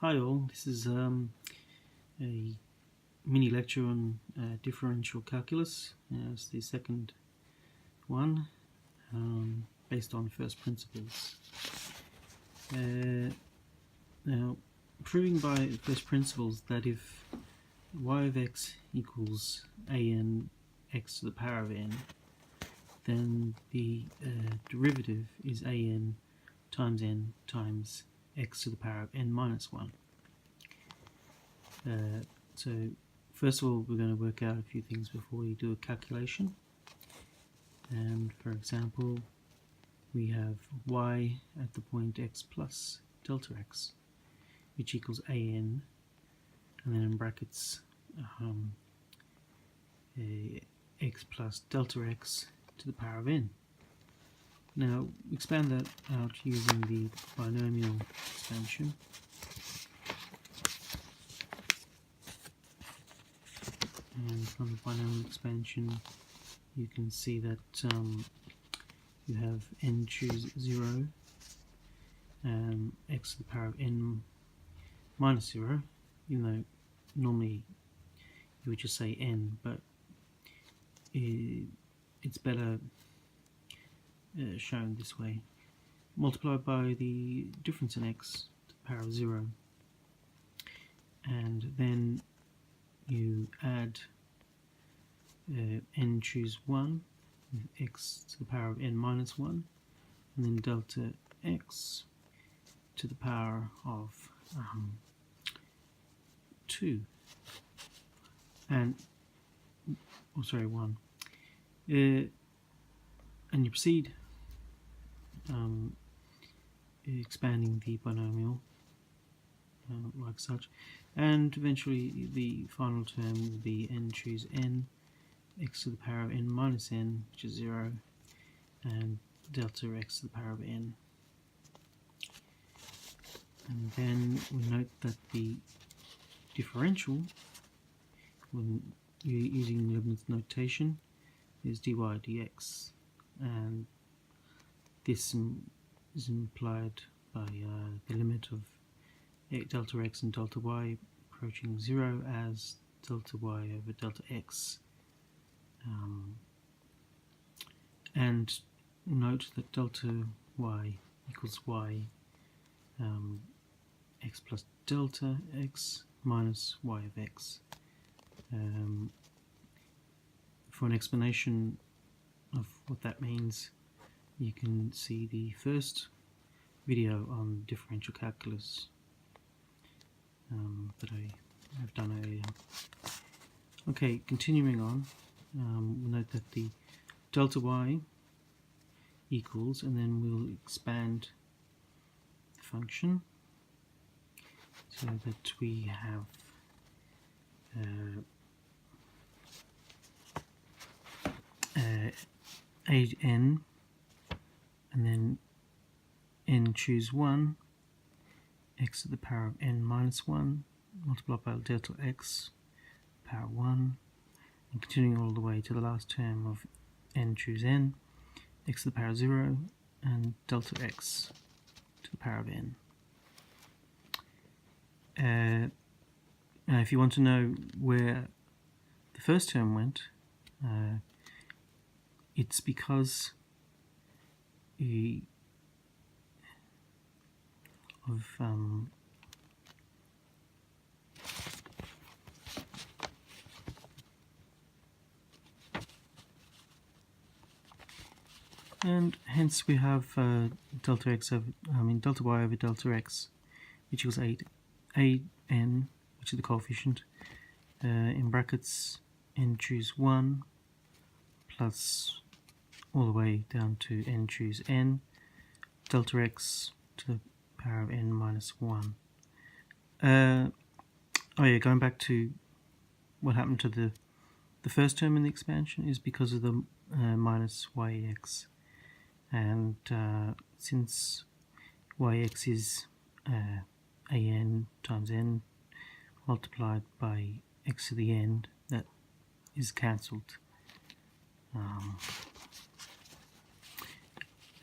Hi all, this is a mini lecture on differential calculus. It's the second one based on first principles. Now, proving by first principles that if y of x equals an x to the power of n, then the derivative is an times x to the power of n minus 1. So first of all, we're going to work out a few things before we do a calculation. And for example, we have y at the point x plus delta x, which equals an, and then in brackets x plus delta x to the power of n. Now, expand that out using the binomial expansion. And from the binomial expansion, you can see that you have n choose 0, x to the power of n minus 0, even though normally you would just say n, but it's better shown this way, multiplied by the difference in x to the power of 0, and then you add n choose 1 with x to the power of n minus 1, and then delta x to the power of 2, and 1, and you proceed expanding the binomial like such, and eventually the final term will be n choose n, x to the power of n minus n, which is 0, and delta x to the power of n. And then we note that the differential, when you're using Leibniz notation, is dy dx, and this is implied by the limit of delta x and delta y approaching 0 as delta y over delta x. And note that delta y equals y x plus delta x minus y of x. For an explanation of what that means, you can see the first video on differential calculus that I have done earlier. Okay, continuing on, we'll note that the delta y equals, and then we'll expand the function so that we have n, and then n choose 1, x to the power of n minus 1, multiplied by delta x power 1, and continuing all the way to the last term of n choose n, x to the power of 0, and delta x to the power of n. Now if you want to know where the first term went, it's because of and hence we have delta y over delta x, which equals an, which is the coefficient, in brackets n choose 1 plus all the way down to n choose n, delta x to the power of n minus 1. Oh yeah, going back to what happened to the first term in the expansion is because of the minus yx, and since yx is an times n multiplied by x to the n, that is cancelled.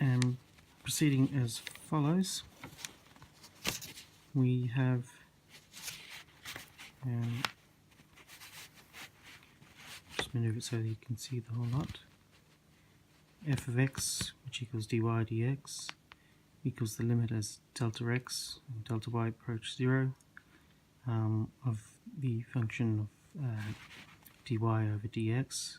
And proceeding as follows, we have And just move it so that you can see the whole lot. F of x, which equals dy dx, equals the limit as delta x and delta y approach 0 of the function of dy over dx,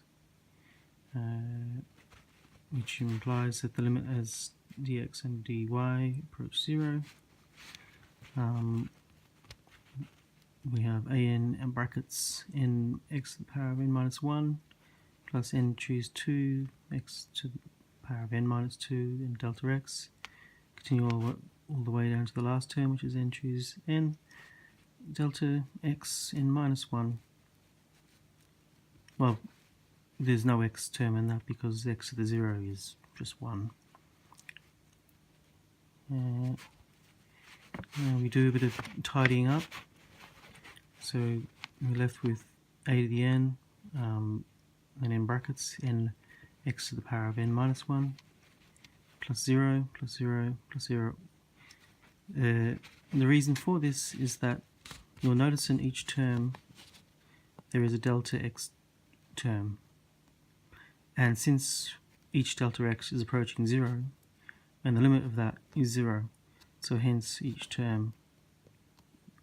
which implies that the limit as dx and dy approach 0. We have an and brackets n x to the power of n minus 1 plus n choose 2 x to the power of n minus 2 and delta x. Continue all the way down to the last term, which is n choose n delta x n minus 1. Well, there's no x term in that because x to the 0 is just 1. We do a bit of tidying up. So we're left with a to the n, and in brackets n x to the power of n minus 1 plus 0 plus 0 plus 0. The reason for this is that you'll notice in each term there is a delta x term, and since each delta x is approaching 0 and the limit of that is 0, so hence each term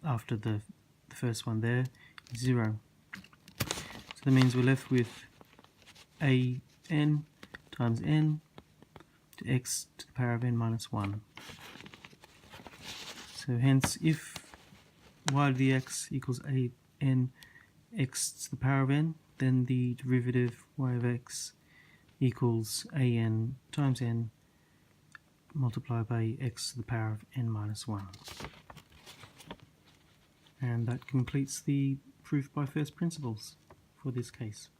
after the first one there is 0. So that means we're left with a n times n to x to the power of n minus 1. So hence if y to the x equals a n x to the power of n, then the derivative y of x equals a n times n multiplied by x to the power of n minus 1. And that completes the proof by first principles for this case.